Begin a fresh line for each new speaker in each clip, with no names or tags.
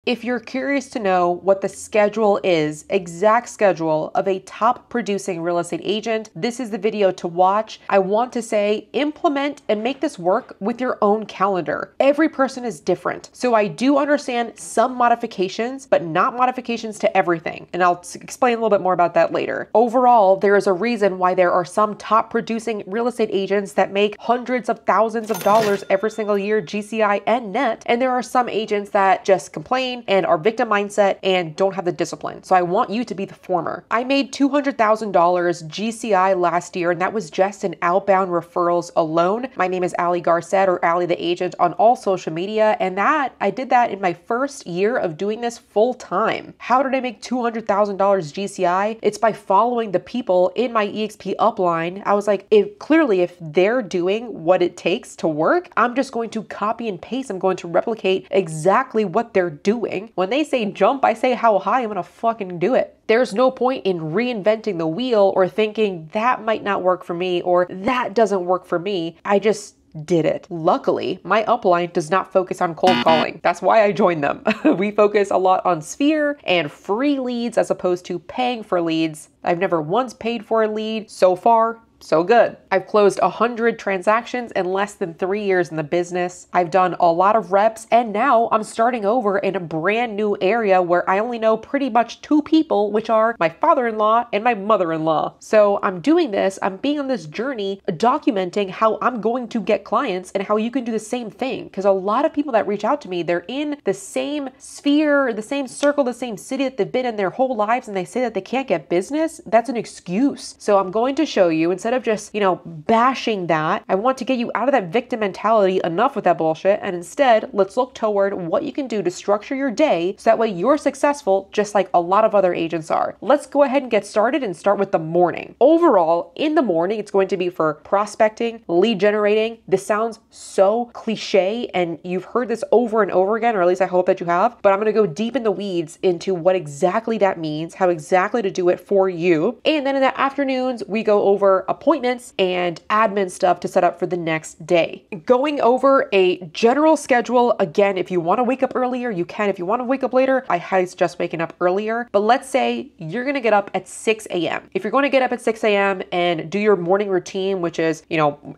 If you're curious to know what the schedule is, exact schedule of a top producing real estate agent, this is the video to watch. I want to say implement and make this work with your own calendar. Every person is different. So I do understand some modifications, but not modifications to everything. And I'll explain a little bit more about that later. Overall, there is a reason why there are some top producing real estate agents that make hundreds of thousands of dollars every single year, GCI and net. And there are some agents that just complain and are victim mindset and don't have the discipline. So I want you to be the former. I made $200,000 GCI last year, and that was just in outbound referrals alone. My name is Ali Garcet, or Ali the Agent, on all social media. And I did that in my first year of doing this full time. How did I make $200,000 GCI? It's by following the people in my EXP upline. I was like, if they're doing what it takes to work, I'm just going to copy and paste. I'm going to replicate exactly what they're doing. When they say jump, I say how high. I'm gonna fucking do it. There's no point in reinventing the wheel or thinking that might not work for me or that doesn't work for me. I just did it. Luckily, my upline does not focus on cold calling. That's why I joined them. We focus a lot on sphere and free leads as opposed to paying for leads. I've never once paid for a lead. So far, so good. I've closed 100 transactions in less than 3 years in the business. I've done a lot of reps, and now I'm starting over in a brand new area where I only know pretty much 2 people, which are my father-in-law and my mother-in-law. So I'm doing this, I'm being on this journey, documenting how I'm going to get clients and how you can do the same thing. Because a lot of people that reach out to me, they're in the same sphere, the same circle, the same city that they've been in their whole lives, and they say that they can't get business. That's an excuse. So I'm going to show you, instead of just, bashing that, I want to get you out of that victim mentality, enough with that bullshit, and instead, let's look toward what you can do to structure your day so that way you're successful just like a lot of other agents are. Let's go ahead and get started and start with the morning. Overall, in the morning, it's going to be for prospecting, lead generating. This sounds so cliche, and you've heard this over and over again, or at least I hope that you have, but I'm going to go deep in the weeds into what exactly that means, how exactly to do it for you. And then in the afternoons, we go over appointments and admin stuff to set up for the next day. Going over a general schedule. Again, if you want to wake up earlier, you can. If you want to wake up later, I highly suggest waking up earlier. But let's say you're going to get up at 6 a.m. If you're going to get up at 6 a.m. and do your morning routine, which is,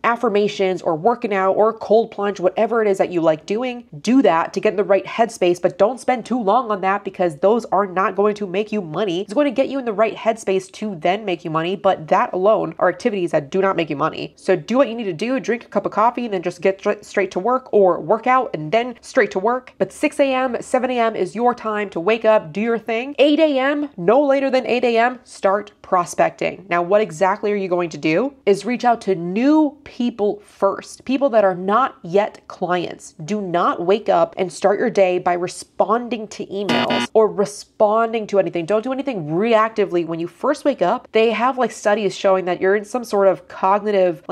affirmations or working out or cold plunge, whatever it is that you like doing, do that to get in the right headspace, but don't spend too long on that because those are not going to make you money. It's going to get you in the right headspace to then make you money, but that alone are activities that do not make you money. So do what you need to do, drink a cup of coffee, and then just get straight to work, or work out and then straight to work. But 6 a.m., 7 a.m. is your time to wake up, do your thing. 8 a.m., no later than 8 a.m., start prospecting. Now, what exactly are you going to do is reach out to new people first, people that are not yet clients. Do not wake up and start your day by responding to emails or responding to anything. Don't do anything reactively. When you first wake up, they have studies showing that you're in some sort of cognitive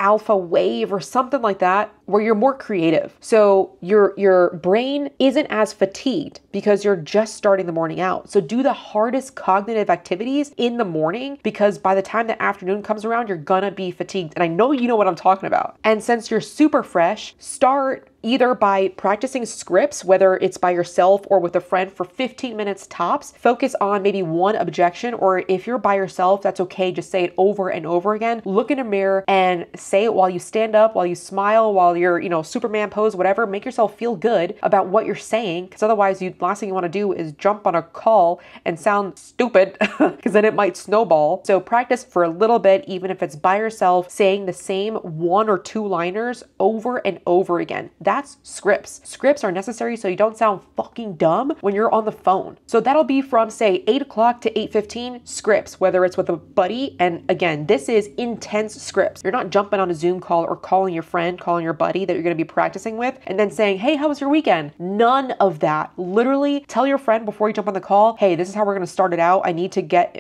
alpha wave or something like that, where you're more creative. So your brain isn't as fatigued because you're just starting the morning out. So do the hardest cognitive activities in the morning, because by the time the afternoon comes around, you're gonna be fatigued. And I know you know what I'm talking about. And since you're super fresh, start either by practicing scripts, whether it's by yourself or with a friend for 15 minutes tops. Focus on maybe one objection, or if you're by yourself, that's okay. Just say it over and over again. Look in a mirror and say it while you stand up, while you smile, while you're, Superman pose, whatever. Make yourself feel good about what you're saying, because otherwise last thing you want to do is jump on a call and sound stupid, because then it might snowball. So practice for a little bit, even if it's by yourself, saying the same 1 or 2 liners over and over again. That's scripts. Scripts are necessary so you don't sound fucking dumb when you're on the phone. So that'll be from, say, 8 o'clock to 8:15, scripts, whether it's with a buddy. And again, this is intense scripts. You're not jumping on a Zoom call or calling your friend, calling your buddy that you're going to be practicing with, and then saying, hey, how was your weekend? None of that. Literally tell your friend before you jump on the call, hey, this is how we're going to start it out.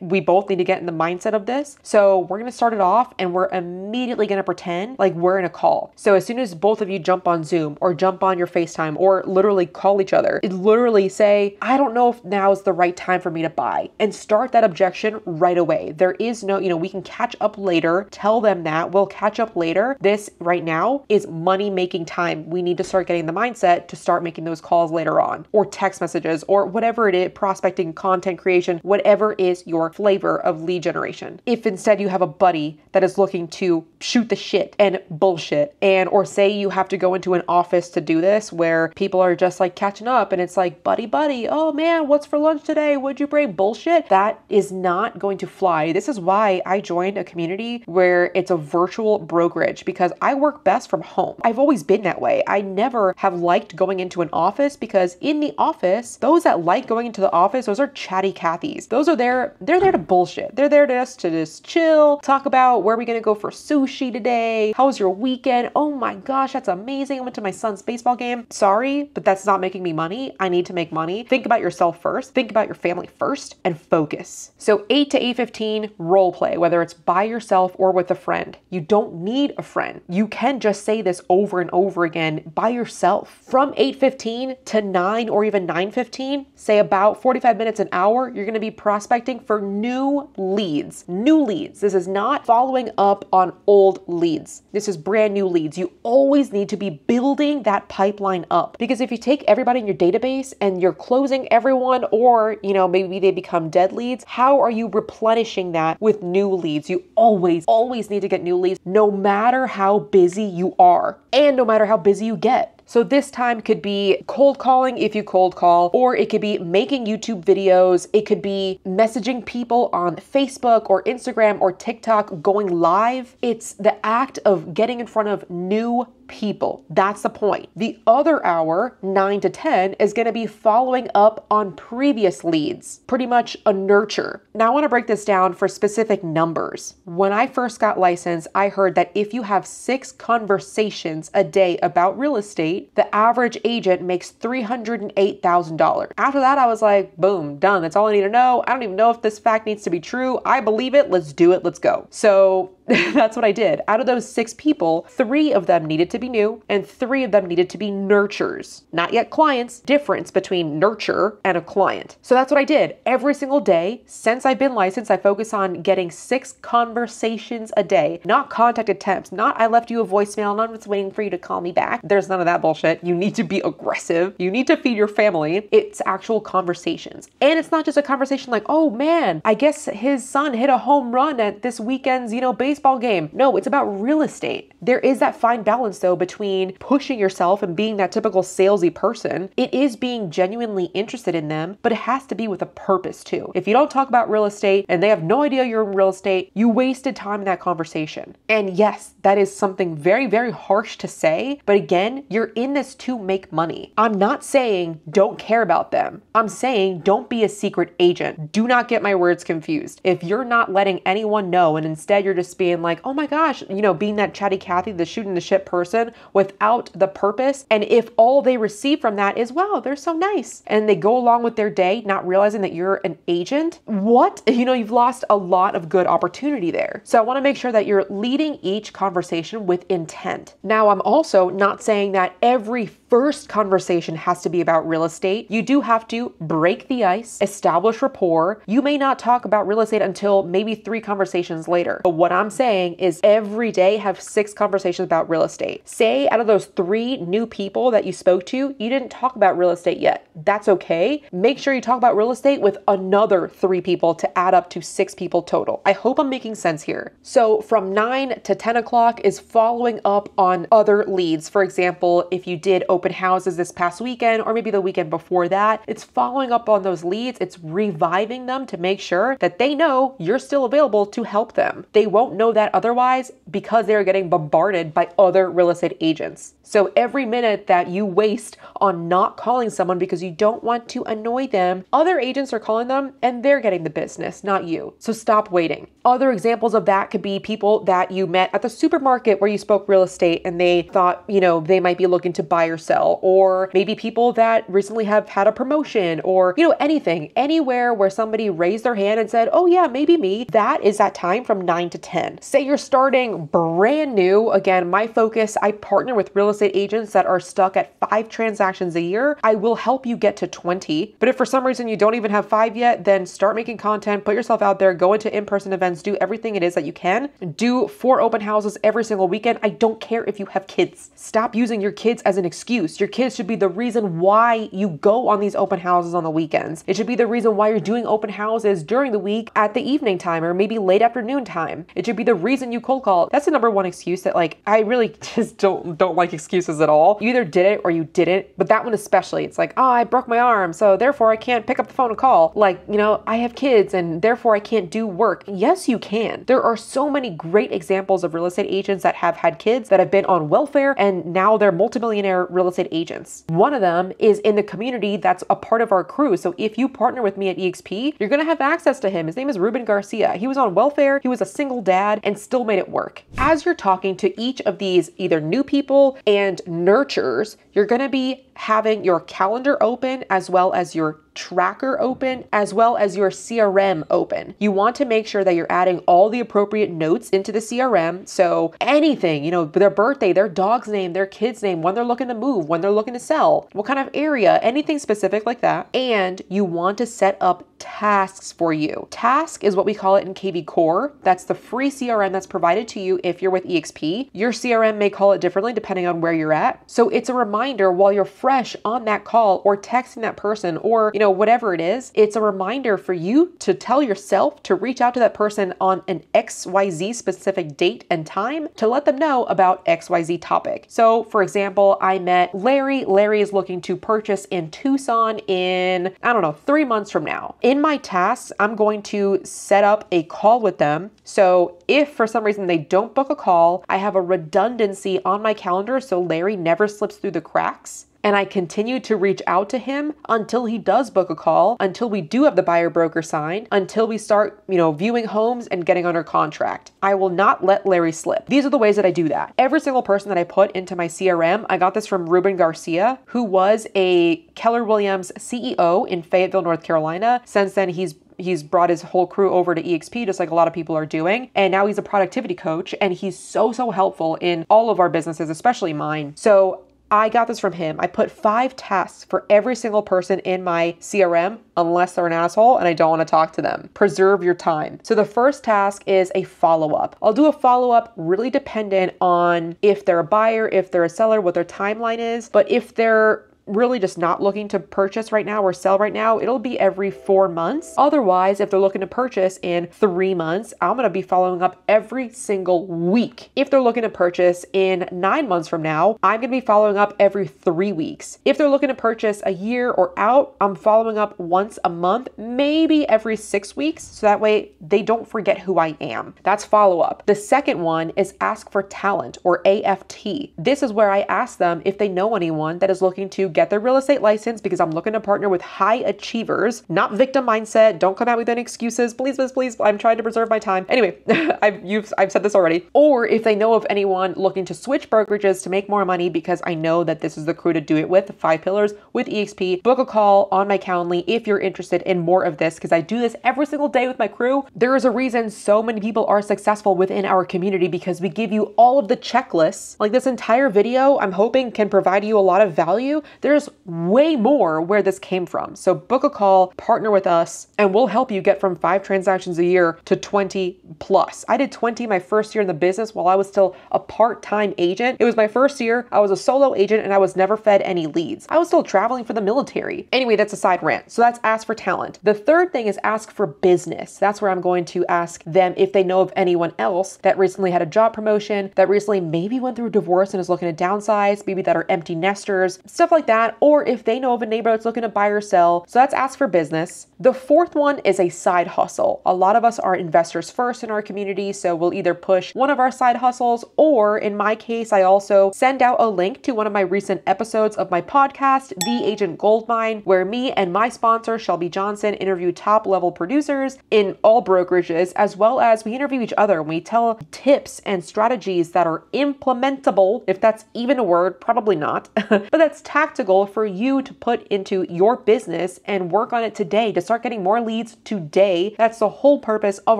We both need to get in the mindset of this. So we're going to start it off, and we're immediately going to pretend like we're in a call. So as soon as both of you jump on Zoom or jump on your FaceTime or literally call each other. Literally say, I don't know if now is the right time for me to buy, and start that objection right away. There is no, we can catch up later. Tell them that we'll catch up later. This right now is money making time. We need to start getting the mindset to start making those calls later on, or text messages, or whatever it is, prospecting, content creation, whatever is your flavor of lead generation. If instead you have a buddy that is looking to shoot the shit and bullshit, or say you have to go into an office to do this where people are just like catching up and it's like, buddy, oh man, what's for lunch today? What'd you bring? Bullshit. That is not going to fly. This is why I joined a community where it's a virtual brokerage, because I work best from home. I've always been that way. I never have liked going into an office, because in the office, those that like going into the office, those are chatty Cathys. They're there to bullshit. They're there to just chill, talk about where are we going to go for sushi today? How was your weekend? Oh my gosh, that's amazing. I went to my son's baseball game. Sorry, but that's not making me money. I need to make money. Think about yourself first. Think about your family first, and focus. So 8 to 8:15 role play, whether it's by yourself or with a friend. You don't need a friend. You can just say this over and over again by yourself. From 8:15 to 9 or even 9:15, say about 45 minutes, an hour, you're going to be prospecting for new leads. New leads. This is not following up on old leads. This is brand new leads. You always need to be building that pipeline up, because if you take everybody in your database and you're closing everyone, or maybe they become dead leads, how are you replenishing that with new leads? You always need to get new leads, no matter how busy you are and no matter how busy you get. So this time could be cold calling if you cold call, or it could be making YouTube videos. It could be messaging people on Facebook or Instagram or TikTok, going live. It's the act of getting in front of new people. That's the point. The other hour, 9 to 10, is going to be following up on previous leads, pretty much a nurture. Now I want to break this down for specific numbers. When I first got licensed, I heard that if you have 6 conversations a day about real estate, the average agent makes $308,000. After that, I was like, boom, done. That's all I need to know. I don't even know if this fact needs to be true. I believe it. Let's do it. Let's go. So that's what I did. Out of those 6 people, 3 of them needed to be new and 3 of them needed to be nurtures. Not yet clients. Difference between nurture and a client. So that's what I did. Every single day since I've been licensed, I focus on getting 6 conversations a day, not contact attempts, not I left you a voicemail and I'm just waiting for you to call me back. There's none of that bullshit. You need to be aggressive. You need to feed your family. It's actual conversations. And it's not just a conversation like, oh man, I guess his son hit a home run at this weekend's, baseball game. No, it's about real estate. There is that fine balance though between pushing yourself and being that typical salesy person. It is being genuinely interested in them, but it has to be with a purpose too. If you don't talk about real estate and they have no idea you're in real estate, you wasted time in that conversation. And yes, that is something very, very harsh to say, but again, you're in this to make money. I'm not saying don't care about them. I'm saying don't be a secret agent. Do not get my words confused. If you're not letting anyone know and instead you're just being like, oh my gosh, being that chatty Cathy, the shooting the shit person without the purpose. And if all they receive from that is, wow, they're so nice, and they go along with their day, not realizing that you're an agent, what? You've lost a lot of good opportunity there. So I want to make sure that you're leading each conversation with intent. Now, I'm also not saying that every first conversation has to be about real estate. You do have to break the ice, establish rapport. You may not talk about real estate until maybe 3 conversations later. But what I'm saying is every day have 6 conversations about real estate. Say out of those 3 new people that you spoke to, you didn't talk about real estate yet. That's okay. Make sure you talk about real estate with another 3 people to add up to 6 people total. I hope I'm making sense here. So from 9 to 10 o'clock is following up on other leads. For example, if you did open houses this past weekend or maybe the weekend before that, it's following up on those leads. It's reviving them to make sure that they know you're still available to help them. They won't know that otherwise because they're getting bombarded by other real estate agents. So every minute that you waste on not calling someone because you don't want to annoy them, other agents are calling them and they're getting the business, not you. So stop waiting. Other examples of that could be people that you met at the supermarket where you spoke real estate and they thought, they might be looking to buy or sell, or maybe people that recently have had a promotion or, anything, anywhere where somebody raised their hand and said, oh yeah, maybe me. That is that time from 9 to 10. again. Say you're starting brand new. Again, my focus, I partner with real estate agents that are stuck at 5 transactions a year. I will help you get to 20. But if for some reason you don't even have 5 yet, then start making content, put yourself out there, go into in-person events, do everything it is that you can. Do 4 open houses every single weekend. I don't care if you have kids. Stop using your kids as an excuse. Your kids should be the reason why you go on these open houses on the weekends. It should be the reason why you're doing open houses during the week at the evening time or maybe late afternoon time. It should be the reason you cold call. That's the number one excuse that I really just don't like excuses at all. You either did it or you didn't, but that one especially, it's like, oh, I broke my arm, so therefore I can't pick up the phone and call. I have kids and therefore I can't do work. Yes, you can. There are so many great examples of real estate agents that have had kids that have been on welfare and now they're multimillionaire real estate agents. One of them is in the community that's a part of our crew. So if you partner with me at EXP, you're going to have access to him. His name is Ruben Garcia. He was on welfare. He was a single dad and still made it work. As you're talking to each of these either new people and nurtures, you're going to be having your calendar open as well as your tracker open, as well as your CRM open. You want to make sure that you're adding all the appropriate notes into the CRM. So anything, their birthday, their dog's name, their kid's name, when they're looking to move, when they're looking to sell, what kind of area, anything specific like that. And you want to set up tasks for you. Task is what we call it in KV Core. That's the free CRM that's provided to you if you're with EXP. Your CRM may call it differently depending on where you're at. So it's a reminder while you're fresh on that call or texting that person or, whatever it is, it's a reminder for you to tell yourself to reach out to that person on an XYZ specific date and time to let them know about XYZ topic. So for example, I met Larry. Larry is looking to purchase in Tucson in, 3 months from now. In my tasks, I'm going to set up a call with them. So if for some reason they don't book a call, I have a redundancy on my calendar so Larry never slips through the cracks. And I continue to reach out to him until he does book a call, until we do have the buyer broker signed, until we start, viewing homes and getting under contract. I will not let Larry slip. These are the ways that I do that. Every single person that I put into my CRM, I got this from Ruben Garcia, who was a Keller Williams CEO in Fayetteville, North Carolina. Since then, he's brought his whole crew over to EXP, just like a lot of people are doing. And now he's a productivity coach and he's so helpful in all of our businesses, especially mine. So I got this from him. I put 5 tasks for every single person in my CRM, unless they're an asshole and I don't want to talk to them. Preserve your time. So the first task is a follow-up. I'll do a follow-up really dependent on if they're a buyer, if they're a seller, what their timeline is. But if they're really just not looking to purchase right now or sell right now, it'll be every 4 months. Otherwise, if they're looking to purchase in 3 months, I'm going to be following up every single week. If they're looking to purchase in 9 months from now, I'm going to be following up every 3 weeks. If they're looking to purchase a year or out, I'm following up once a month, maybe every 6 weeks. So that way they don't forget who I am. That's follow up. The second one is ask for talent, or AFT. This is where I ask them if they know anyone that is looking to get their real estate license, because I'm looking to partner with high achievers, not victim mindset. Don't come out with any excuses. Please. I'm trying to preserve my time. Anyway, I've said this already. Or if they know of anyone looking to switch brokerages to make more money, because I know that this is the crew to do it with, the 5 pillars with EXP, book a call on my Calendly if you're interested in more of this, because I do this every single day with my crew. There is a reason so many people are successful within our community, because we give you all of the checklists. Like this entire video, I'm hoping can provide you a lot of value. There's way more where this came from. So book a call, partner with us, and we'll help you get from 5 transactions a year to 20 plus. I did 20 my first year in the business while I was still a part-time agent. It was my first year. I was a solo agent and I was never fed any leads. I was still traveling for the military. Anyway, that's a side rant. So that's ask for talent. The third thing is ask for business. That's where I'm going to ask them if they know of anyone else that recently had a job promotion, that recently maybe went through a divorce and is looking to downsize, maybe that are empty nesters, stuff like that. Or if they know of a neighbor that's looking to buy or sell. So that's ask for business. The fourth one is a side hustle. A lot of us are investors first in our community, so we'll either push one of our side hustles, or in my case, I also send out a link to one of my recent episodes of my podcast, The Agent Goldmine, where me and my sponsor, Shelby Johnson, interview top level producers in all brokerages, as well as we interview each other and we tell tips and strategies that are implementable, if that's even a word, probably not, but that's tactical practical for you to put into your business and work on it today to start getting more leads today. That's the whole purpose of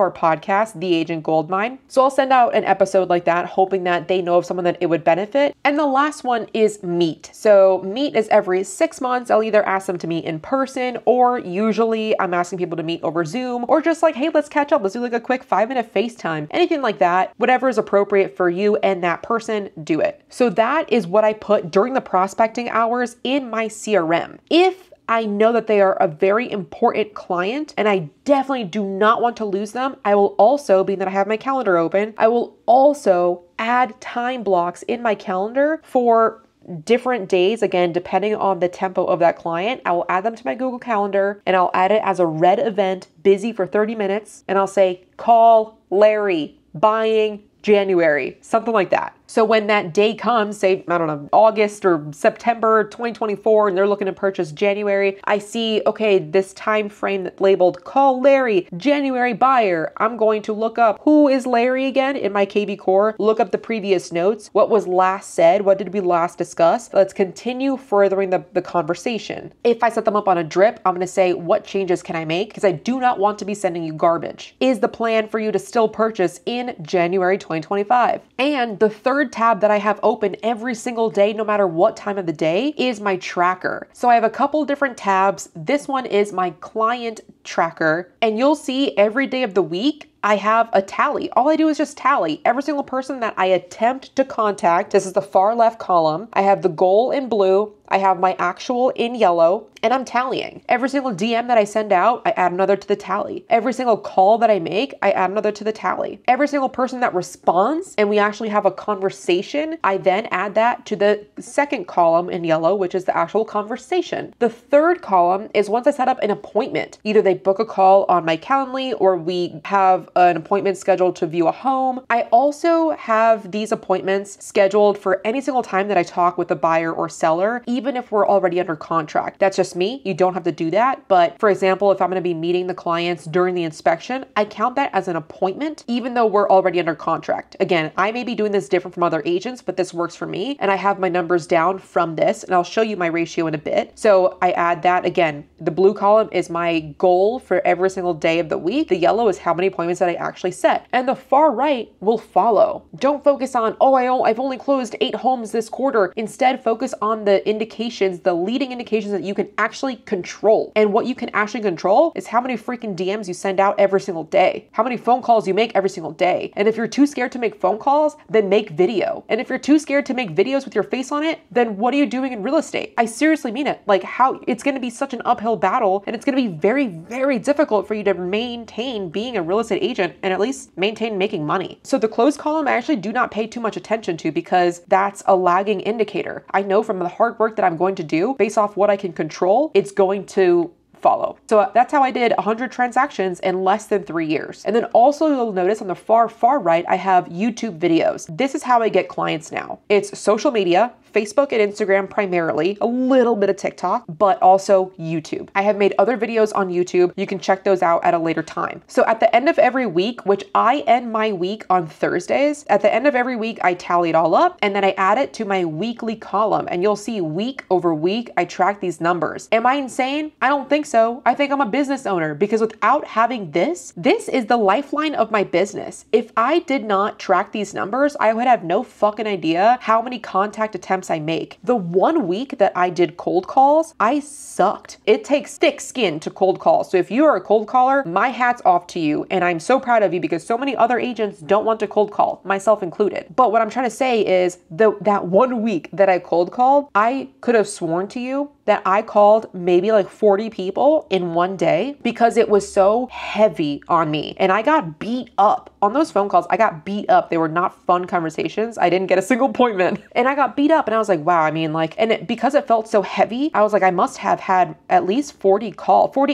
our podcast, The Agent Goldmine. So I'll send out an episode like that, hoping that they know of someone that it would benefit. And the last one is meet. So meet is every 6 months. I'll either ask them to meet in person, or usually I'm asking people to meet over Zoom, or just like, hey, let's catch up. Let's do like a quick 5-minute FaceTime, anything like that. Whatever is appropriate for you and that person, do it. So that is what I put during the prospecting hours in my CRM. If I know that they are a very important client and I definitely do not want to lose them, I will also, being that I have my calendar open, I will also add time blocks in my calendar for different days. Again, depending on the tempo of that client, I will add them to my Google Calendar and I'll add it as a red event, busy for 30 minutes. And I'll say, call Larry, buying January, something like that. So when that day comes, say, I don't know, August or September 2024, and they're looking to purchase January, I see, okay, this time frame that's labeled call Larry, January buyer. I'm going to look up who is Larry again in my KV core, look up the previous notes, what was last said, what did we last discuss? Let's continue furthering the conversation. If I set them up on a drip, I'm going to say, what changes can I make? Because I do not want to be sending you garbage. Is the plan for you to still purchase in January 2025? And the third tab that I have open every single day, no matter what time of the day, is my tracker. So I have a couple different tabs. This one is my client tracker, and you'll see every day of the week, I have a tally. All I do is just tally every single person that I attempt to contact. This is the far left column. I have the goal in blue. I have my actual in yellow, and I'm tallying. Every single DM that I send out, I add another to the tally. Every single call that I make, I add another to the tally. Every single person that responds and we actually have a conversation, I then add that to the second column in yellow, which is the actual conversation. The third column is once I set up an appointment. Either they book a call on my Calendly or we have an appointment scheduled to view a home. I also have these appointments scheduled for any single time that I talk with a buyer or seller, even if we're already under contract. That's just me. You don't have to do that. But for example, if I'm going to be meeting the clients during the inspection, I count that as an appointment, even though we're already under contract. Again, I may be doing this different from other agents, but this works for me. And I have my numbers down from this, and I'll show you my ratio in a bit. So I add that again. The blue column is my goal for every single day of the week. The yellow is how many appointments that I actually set. And the far right will follow. Don't focus on, oh, I've only closed 8 homes this quarter. Instead, focus on the indications, the leading indications that you can actually control. And what you can actually control is how many freaking DMs you send out every single day, how many phone calls you make every single day. And if you're too scared to make phone calls, then make video. And if you're too scared to make videos with your face on it, then what are you doing in real estate? I seriously mean it. Like, how it's going to be such an uphill battle, and it's going to be very, very difficult for you to maintain being a real estate agent and at least maintain making money. So the close column, I actually do not pay too much attention to because that's a lagging indicator. I know from the hard work that I'm going to do based off what I can control, it's going to follow. So that's how I did 100 transactions in less than 3 years. And then also you'll notice on the far right, I have YouTube videos. This is how I get clients now. It's social media, Facebook and Instagram primarily, a little bit of TikTok, but also YouTube. I have made other videos on YouTube. You can check those out at a later time. So at the end of every week, which I end my week on Thursdays, at the end of every week, I tally it all up and then I add it to my weekly column, and you'll see week over week, I track these numbers. Am I insane? I don't think so. I think I'm a business owner because without having this is the lifeline of my business. If I did not track these numbers, I would have no fucking idea how many contact attempts I make. The 1 week that I did cold calls, I sucked. It takes thick skin to cold call. So if you are a cold caller, my hat's off to you. And I'm so proud of you because so many other agents don't want to cold call, myself included. But what I'm trying to say is that 1 week that I cold called, I could have sworn to you that I called maybe like 40 people in one day because it was so heavy on me. And I got beat up on those phone calls. I got beat up. They were not fun conversations. I didn't get a single appointment and I got beat up and I was like, wow, I mean like, and because it felt so heavy, I was like, I must have had at least 40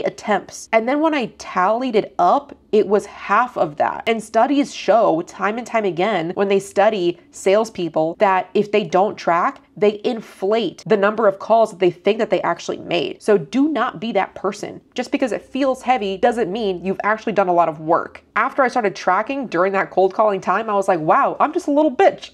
attempts. And then when I tallied it up, it was half of that. And studies show time and time again when they study salespeople that if they don't track, they inflate the number of calls that they think that they actually made. So do not be that person. Just because it feels heavy doesn't mean you've actually done a lot of work. After I started tracking during that cold calling time, I was like, wow, I'm just a little bitch.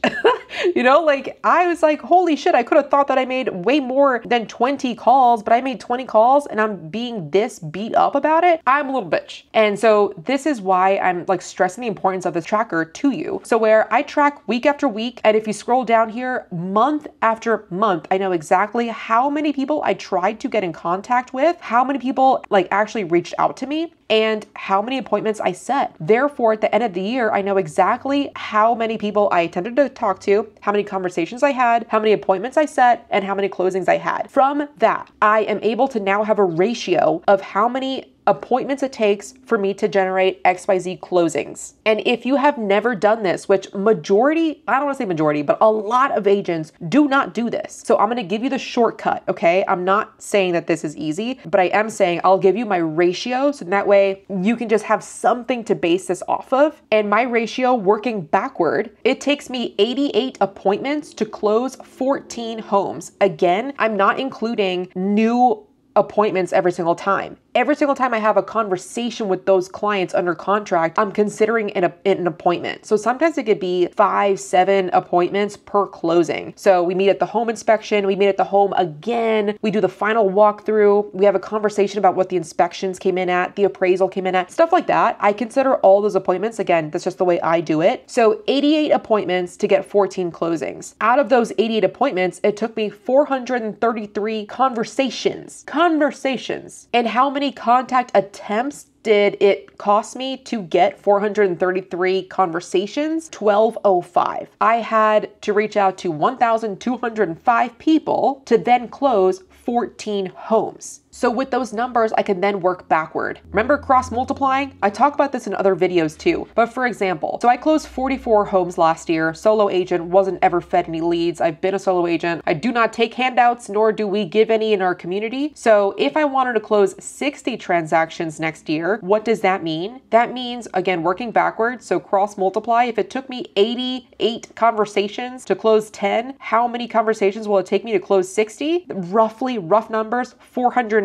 You know, like I was like, holy shit, I could have thought that I made way more than 20 calls, but I made 20 calls and I'm being this beat up about it. I'm a little bitch. And so this is why I'm like stressing the importance of this tracker to you. So where I track week after week, and if you scroll down here, month after month, I know exactly how many people I tried to get in contact with, how many people like actually reached out to me, and how many appointments I set. Therefore, at the end of the year, I know exactly how many people I attempted to talk to, how many conversations I had, how many appointments I set, and how many closings I had. From that, I am able to now have a ratio of how many appointments it takes for me to generate XYZ closings. And if you have never done this, which majority, I don't want to say majority, but a lot of agents do not do this. So I'm going to give you the shortcut, okay? I'm not saying that this is easy, but I am saying I'll give you my ratio so that way you can just have something to base this off of. And my ratio working backward, it takes me 88 appointments to close 14 homes. Again, I'm not including new appointments every single time. Every single time I have a conversation with those clients under contract, I'm considering an appointment. So sometimes it could be 5, 7 appointments per closing. So we meet at the home inspection, we meet at the home again, we do the final walkthrough, we have a conversation about what the inspections came in at, the appraisal came in at, stuff like that. I consider all those appointments. Again, that's just the way I do it. So 88 appointments to get 14 closings. Out of those 88 appointments, it took me 433 conversations. And how many contact attempts did it cost me to get 433 conversations? 1,205. I had to reach out to 1,205 people to then close 14 homes. So with those numbers, I can then work backward. Remember cross multiplying? I talk about this in other videos too. But for example, so I closed 44 homes last year. Solo agent, wasn't ever fed any leads. I've been a solo agent. I do not take handouts, nor do we give any in our community. So if I wanted to close 60 transactions next year, what does that mean? That means, again, working backwards. So cross multiply. If it took me 88 conversations to close 10, how many conversations will it take me to close 60? Roughly, rough numbers, 480.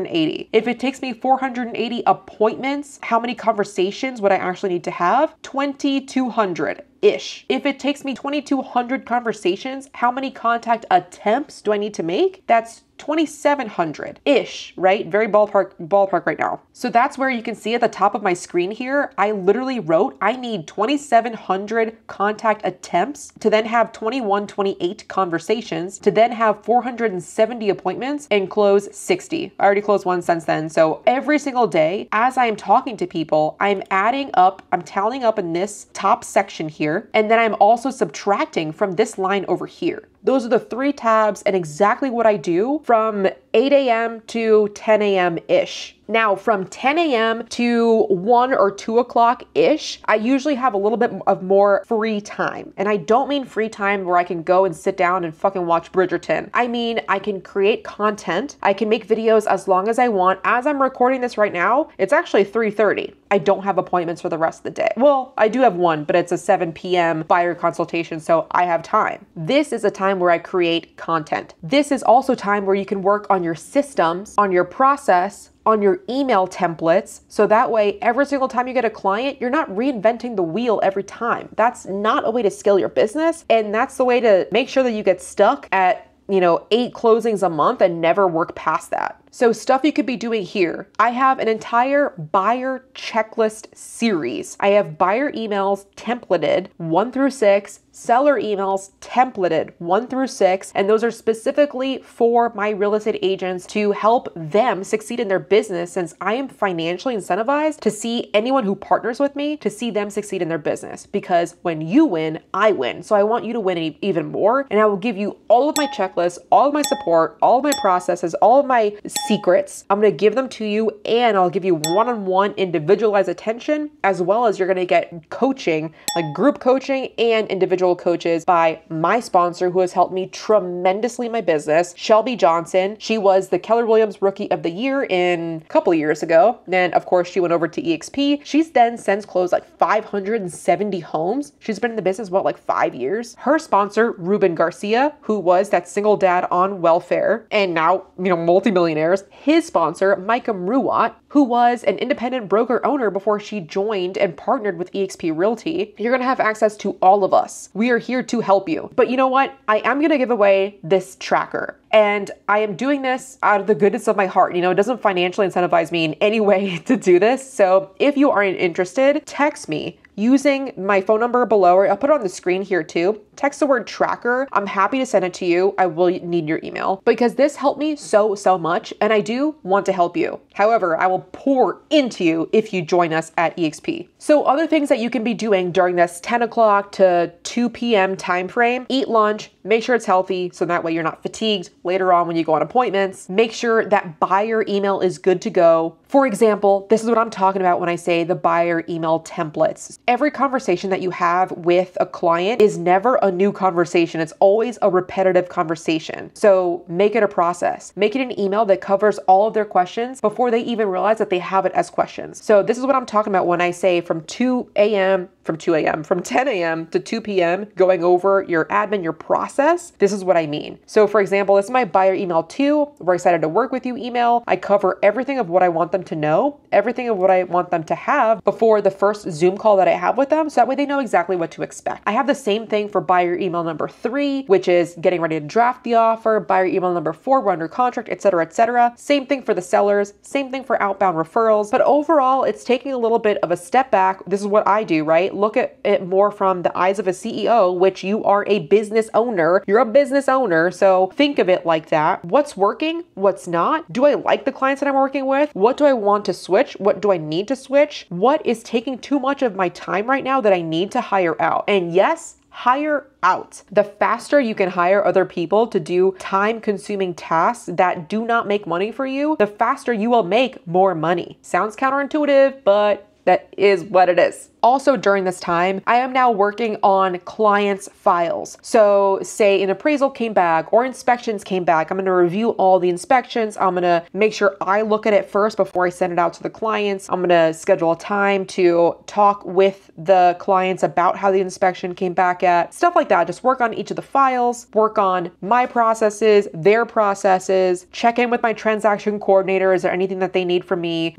If it takes me 480 appointments, how many conversations would I actually need to have? 2,200-ish. If it takes me 2,200 conversations, how many contact attempts do I need to make? That's 2,700-ish, right? Very ballpark right now. So that's where you can see at the top of my screen here, I literally wrote, I need 2,700 contact attempts to then have 28 conversations to then have 470 appointments and close 60. I already closed one since then. So every single day, as I am talking to people, I'm adding up, I'm tallying up in this top section here, and then I'm also subtracting from this line over here. Those are the 3 tabs and exactly what I do from 8 a.m. to 10 a.m.-ish. Now, from 10 a.m. to 1 or 2 o'clock-ish, I usually have a little bit of more free time. And I don't mean free time where I can go and sit down and fucking watch Bridgerton. I mean, I can create content. I can make videos as long as I want. As I'm recording this right now, it's actually 3:30. I don't have appointments for the rest of the day. Well, I do have one, but it's a 7 p.m. buyer consultation, so I have time. This is a time where I create content. This is also time where you can work on your systems, on your process, on your email templates. So that way, every single time you get a client, you're not reinventing the wheel every time. That's not a way to scale your business. And that's the way to make sure that you get stuck at 8 closings a month and never work past that. So stuff you could be doing here. I have an entire buyer checklist series. I have buyer emails templated 1 through 6, seller emails templated 1 through 6, and those are specifically for my real estate agents to help them succeed in their business, since I am financially incentivized to see anyone who partners with me to see them succeed in their business, because when you win, I win. So I want you to win even more, and I will give you all of my checklists, all of my support, all of my processes, all of my secrets. I'm going to give them to you, and I'll give you one-on-one individualized attention, as well as you're going to get coaching, like group coaching and individual coaches by my sponsor, who has helped me tremendously in my business, Shelby Johnson. She was the Keller Williams Rookie of the Year a couple of years ago. Then of course she went over to EXP. She's then since closed like 570 homes. She's been in the business, like 5 years. Her sponsor, Ruben Garcia, who was that single dad on welfare and now, multimillionaire, Millionaires, his sponsor, Micah Mruwat, who was an independent broker owner before she joined and partnered with eXp Realty. You're gonna have access to all of us. We are here to help you. But you know what? I am gonna give away this tracker. And I am doing this out of the goodness of my heart. You know, it doesn't financially incentivize me in any way to do this. So if you are interested, text me using my phone number below, or I'll put it on the screen here too. Text the word tracker. I'm happy to send it to you. I will need your email because this helped me so much, and I do want to help you. However, I will pour into you if you join us at eXp. So other things that you can be doing during this 10 o'clock to 2 p.m. time frame: eat lunch, make sure it's healthy so that way you're not fatigued later on when you go on appointments. Make sure that buyer email is good to go. For example, this is what I'm talking about when I say the buyer email templates. Every conversation that you have with a client is never a new conversation. It's always a repetitive conversation. So make it a process. Make it an email that covers all of their questions before they even realize that they have it as questions. So this is what I'm talking about when I say from 10 a.m. to 2 p.m. going over your admin, your process. This is what I mean. So for example, this is my buyer email 2. We're excited to work with you email. I cover everything of what I want them to know, everything of what I want them to have before the first Zoom call that I have with them. So that way they know exactly what to expect. I have the same thing for buyer email number 3, which is getting ready to draft the offer. Buyer email number 4, we're under contract, etc., etc. Same thing for the sellers, same thing for outbound referrals. But overall, it's taking a little bit of a step back. This is what I do, right? Look at it more from the eyes of a CEO, which you are a business owner. You're a business owner. So think of it like that. What's working? What's not? Do I like the clients that I'm working with? What do I want to switch? What do I need to switch? What is taking too much of my time right now that I need to hire out? And yes, hire out. The faster you can hire other people to do time-consuming tasks that do not make money for you, the faster you will make more money. Sounds counterintuitive, but that is what it is. Also during this time, I am now working on clients' files. So say an appraisal came back or inspections came back. I'm gonna review all the inspections. I'm gonna make sure I look at it first before I send it out to the clients. I'm gonna schedule a time to talk with the clients about how the inspection came back at. Stuff like that. Just work on each of the files, work on my processes, their processes, check in with my transaction coordinator. Is there anything that they need from me?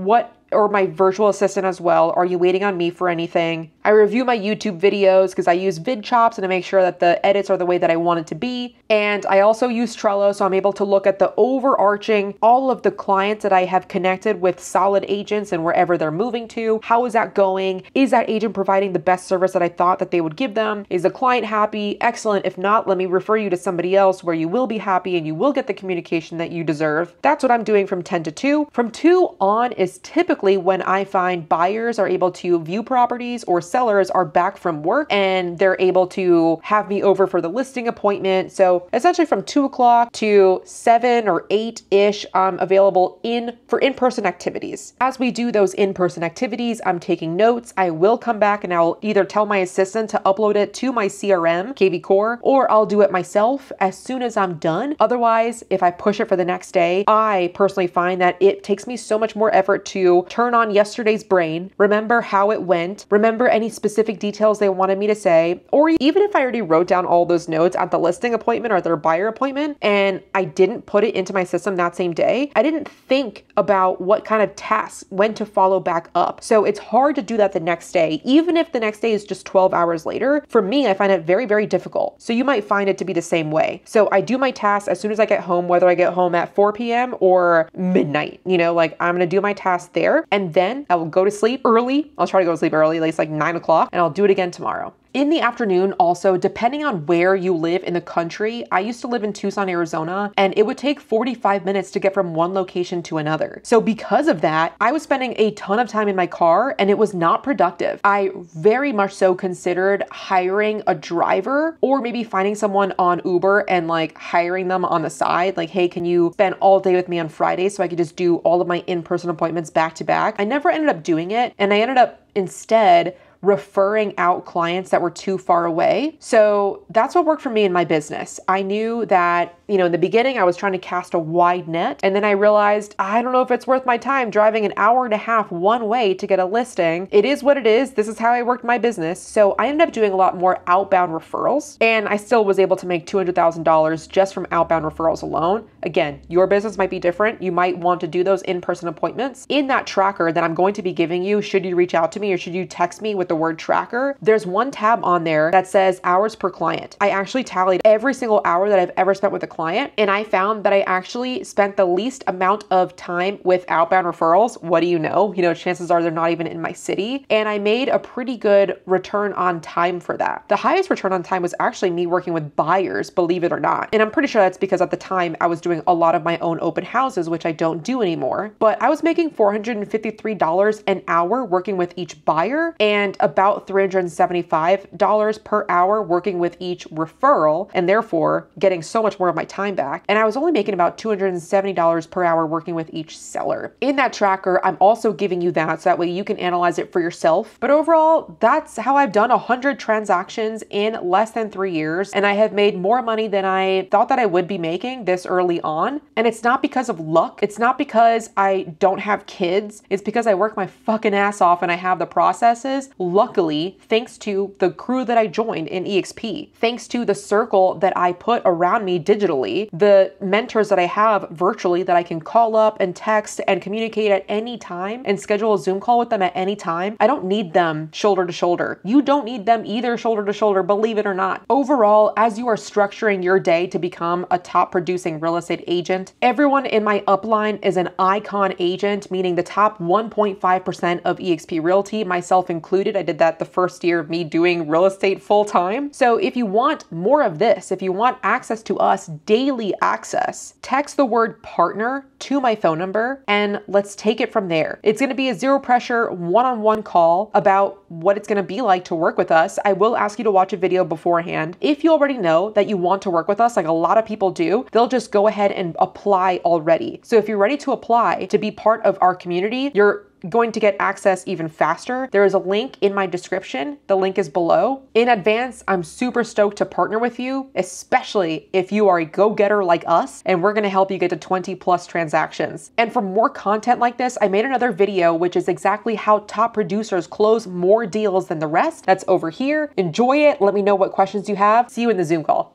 Or my virtual assistant as well. Are you waiting on me for anything? I review my YouTube videos because I use VidChops and to make sure that the edits are the way that I want it to be. And I also use Trello, so I'm able to look at the overarching, all of the clients that I have connected with solid agents and wherever they're moving to. How is that going? Is that agent providing the best service that I thought that they would give them? Is the client happy? Excellent. If not, let me refer you to somebody else where you will be happy and you will get the communication that you deserve. That's what I'm doing from 10 to 2. From 2 on is typically when I find buyers are able to view properties or sellers are back from work and they're able to have me over for the listing appointment. So essentially from 2 o'clock to 7 or 8-ish, I'm available for in-person activities. As we do those in-person activities, I'm taking notes. I will come back and I'll either tell my assistant to upload it to my CRM, KV Core, or I'll do it myself as soon as I'm done. Otherwise, if I push it for the next day, I personally find that it takes me so much more effort to turn on yesterday's brain, remember how it went, remember any specific details they wanted me to say, or even if I already wrote down all those notes at the listing appointment or their buyer appointment and I didn't put it into my system that same day, I didn't think about what kind of tasks, when to follow back up. So it's hard to do that the next day, even if the next day is just 12 hours later. For me, I find it very, very difficult. So you might find it to be the same way. So I do my tasks as soon as I get home, whether I get home at 4 p.m. or midnight, like I'm gonna do my tasks there. And then I will go to sleep early. I'll try to go to sleep early, at least like 9 o'clock, and I'll do it again tomorrow. In the afternoon, also, depending on where you live in the country, I used to live in Tucson, Arizona, and it would take 45 minutes to get from one location to another. So because of that, I was spending a ton of time in my car and it was not productive. I very much so considered hiring a driver or maybe finding someone on Uber and like hiring them on the side. Like, hey, can you spend all day with me on Friday so I could just do all of my in-person appointments back to back? I never ended up doing it, and I ended up instead referring out clients that were too far away. So that's what worked for me in my business. I knew that, in the beginning I was trying to cast a wide net, and then I realized I don't know if it's worth my time driving an hour and a half one way to get a listing. It is what it is. This is how I worked my business. So I ended up doing a lot more outbound referrals, and I still was able to make $200,000 just from outbound referrals alone. Again, your business might be different. You might want to do those in-person appointments. In that tracker that I'm going to be giving you, should you reach out to me or should you text me with the word tracker, there's one tab on there that says hours per client. I actually tallied every single hour that I've ever spent with a client, and I found that I actually spent the least amount of time with outbound referrals. What do you know? Chances are they're not even in my city. And I made a pretty good return on time for that. The highest return on time was actually me working with buyers, believe it or not. And I'm pretty sure that's because at the time I was doing a lot of my own open houses, which I don't do anymore. But I was making $453 an hour working with each buyer and about $375 per hour working with each referral, and therefore getting so much more of my time back. And I was only making about $270 per hour working with each seller. In that tracker, I'm also giving you that so that way you can analyze it for yourself. But overall, that's how I've done 100 transactions in less than 3 years. And I have made more money than I thought that I would be making this early on. And it's not because of luck. It's not because I don't have kids. It's because I work my fucking ass off and I have the processes. Luckily, thanks to the crew that I joined in EXP, thanks to the circle that I put around me digitally, the mentors that I have virtually that I can call up and text and communicate at any time and schedule a Zoom call with them at any time. I don't need them shoulder to shoulder. You don't need them either shoulder to shoulder, believe it or not. Overall, as you are structuring your day to become a top producing real estate agent, everyone in my upline is an icon agent, meaning the top 1.5% of EXP Realty, myself included. I did that the first year of me doing real estate full time. So if you want more of this, if you want access to us, daily access, text the word partner to my phone number and let's take it from there. It's going to be a zero pressure one-on-one call about what it's going to be like to work with us. I will ask you to watch a video beforehand. If you already know that you want to work with us, like a lot of people do, they'll just go ahead and apply already. So if you're ready to apply to be part of our community, you're going to get access even faster. There is a link in my description. The link is below. In advance, I'm super stoked to partner with you, especially if you are a go-getter like us, and we're going to help you get to 20+ transactions. And for more content like this, I made another video, which is exactly how top producers close more deals than the rest. That's over here. Enjoy it. Let me know what questions you have. See you in the Zoom call.